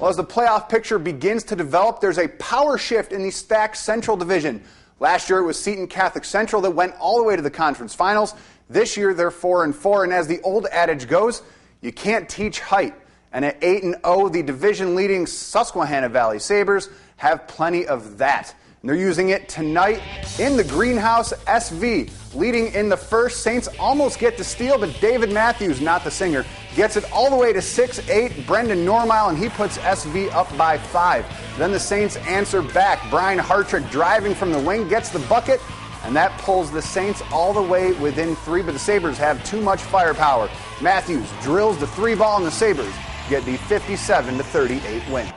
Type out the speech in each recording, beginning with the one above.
Well, as the playoff picture begins to develop, there's a power shift in the stacked Central Division. Last year it was Seton Catholic Central that went all the way to the conference finals. This year they're 4-4, and as the old adage goes, you can't teach height. And at 8-0, the division-leading Susquehanna Valley Sabres have plenty of that. And they're using it tonight in the Greenhouse. SV leading in the first. Saints almost get the steal, but David Matthews, not the singer, gets it all the way to 6-8. Brendan Normile, and he puts SV up by 5. Then the Saints answer back. Brian Hartrick driving from the wing gets the bucket, and that pulls the Saints all the way within 3, but the Sabres have too much firepower. Matthews drills the 3-ball, and the Sabres get the 57-38 win.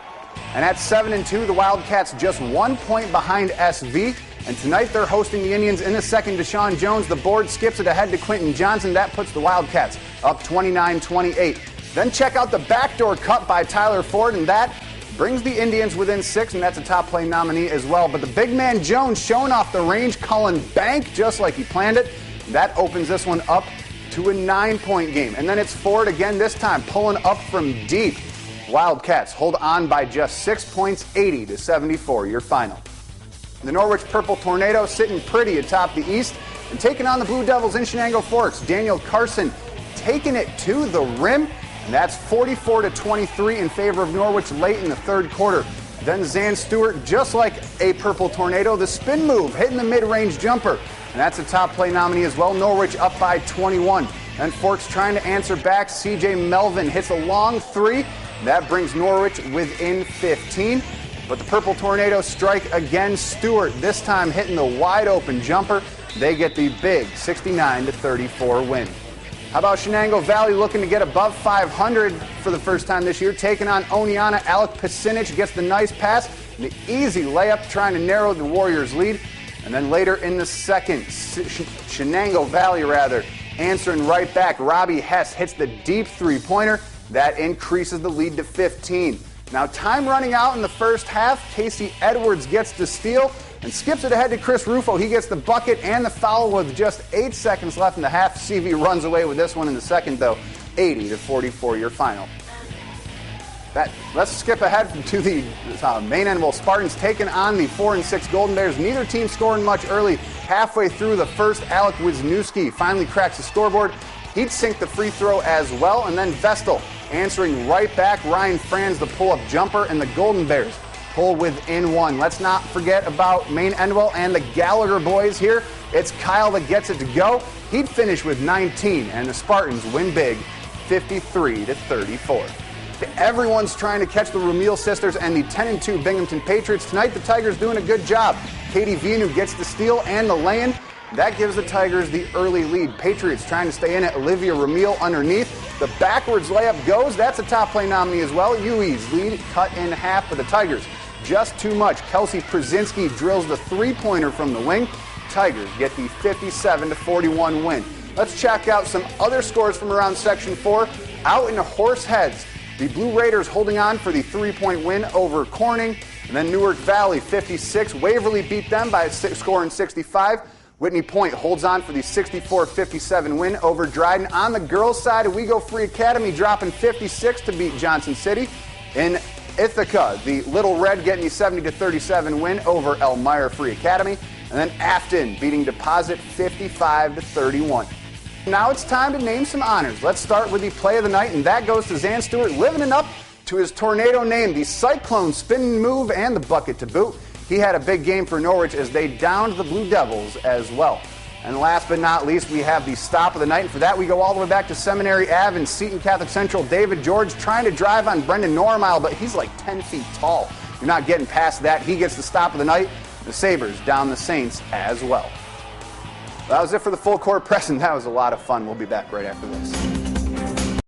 And at 7-2, the Wildcats just 1 point behind SV. And tonight they're hosting the Indians in the second. Deshaun Jones, the board skips it ahead to Quentin Johnson. That puts the Wildcats up 29-28. Then check out the backdoor cut by Tyler Ford, and that brings the Indians within 6, and that's a top play nominee as well. But the big man Jones showing off the range, Cullen Bank, just like he planned it. That opens this one up to a 9-point game. And then it's Ford again, this time pulling up from deep. Wildcats hold on by just 6 points, 80-74, your final. The Norwich Purple Tornado sitting pretty atop the East and taking on the Blue Devils in Shenango Forks. Daniel Carson taking it to the rim, and that's 44-23 in favor of Norwich late in the third quarter. Then Zan Stewart, just like a Purple Tornado, the spin move, hitting the mid-range jumper, and that's a top play nominee as well. Norwich up by 21. And Forks trying to answer back. CJ Melvin hits a long 3. That brings Norwich within 15. But the Purple Tornado strike again. Stewart, this time hitting the wide-open jumper. They get the big 69-34 win. How about Shenango Valley looking to get above 500 for the first time this year? Taking on Oneonta. Alec Pasinich gets the nice pass. The easy layup trying to narrow the Warriors' lead. And then later in the second, Shenango Valley answering right back. Robbie Hess hits the deep three-pointer. That increases the lead to 15. Now time running out in the first half. Casey Edwards gets the steal and skips it ahead to Chris Rufo. He gets the bucket and the foul with just 8 seconds left in the half. CV runs away with this one in the second, though. 80-44, your final. Let's skip ahead to the main end. Well, Spartans taking on the 4-6 Golden Bears. Neither team scoring much early. Halfway through the first, Alec Wisniewski finally cracks the scoreboard. He'd sink the free throw as well, and then Vestal answering right back. Ryan Franz the pull-up jumper, and the Golden Bears pull within 1. Let's not forget about Maine Endwell and the Gallagher boys here. It's Kyle that gets it to go. He'd finish with 19, and the Spartans win big, 53-34. Everyone's trying to catch the Ramil sisters and the 10-2 Binghamton Patriots. Tonight, the Tigers doing a good job. Katie Vianu gets the steal and the lay-in. That gives the Tigers the early lead. Patriots trying to stay in it. Olivia Ramil underneath. The backwards layup goes. That's a top play nominee as well. UE's lead cut in half for the Tigers. Just too much. Kelsey Przinski drills the three-pointer from the wing. Tigers get the 57-41 win. Let's check out some other scores from around Section 4. Out in Horseheads, the Blue Raiders holding on for the 3-point win over Corning. And then Newark Valley 56. Waverly beat them by a score in 65. Whitney Point holds on for the 64-57 win over Dryden. On the girls' side, Owego Free Academy dropping 56 to beat Johnson City. In Ithaca, the Little Red getting the 70-37 win over Elmira Free Academy. And then Afton beating Deposit 55-31. Now it's time to name some honors. Let's start with the play of the night, and that goes to Zan Stewart, living it up to his tornado name, the Cyclone spin move and the bucket to boot. He had a big game for Norwich as they downed the Blue Devils as well. And last but not least, we have the stop of the night. And for that, we go all the way back to Seminary Ave and Seton Catholic Central. David George trying to drive on Brendan Normile, but he's like 10 feet tall. You're not getting past that. He gets the stop of the night. The Sabres down the Saints as well. That was it for the Full Court Press, and that was a lot of fun. We'll be back right after this.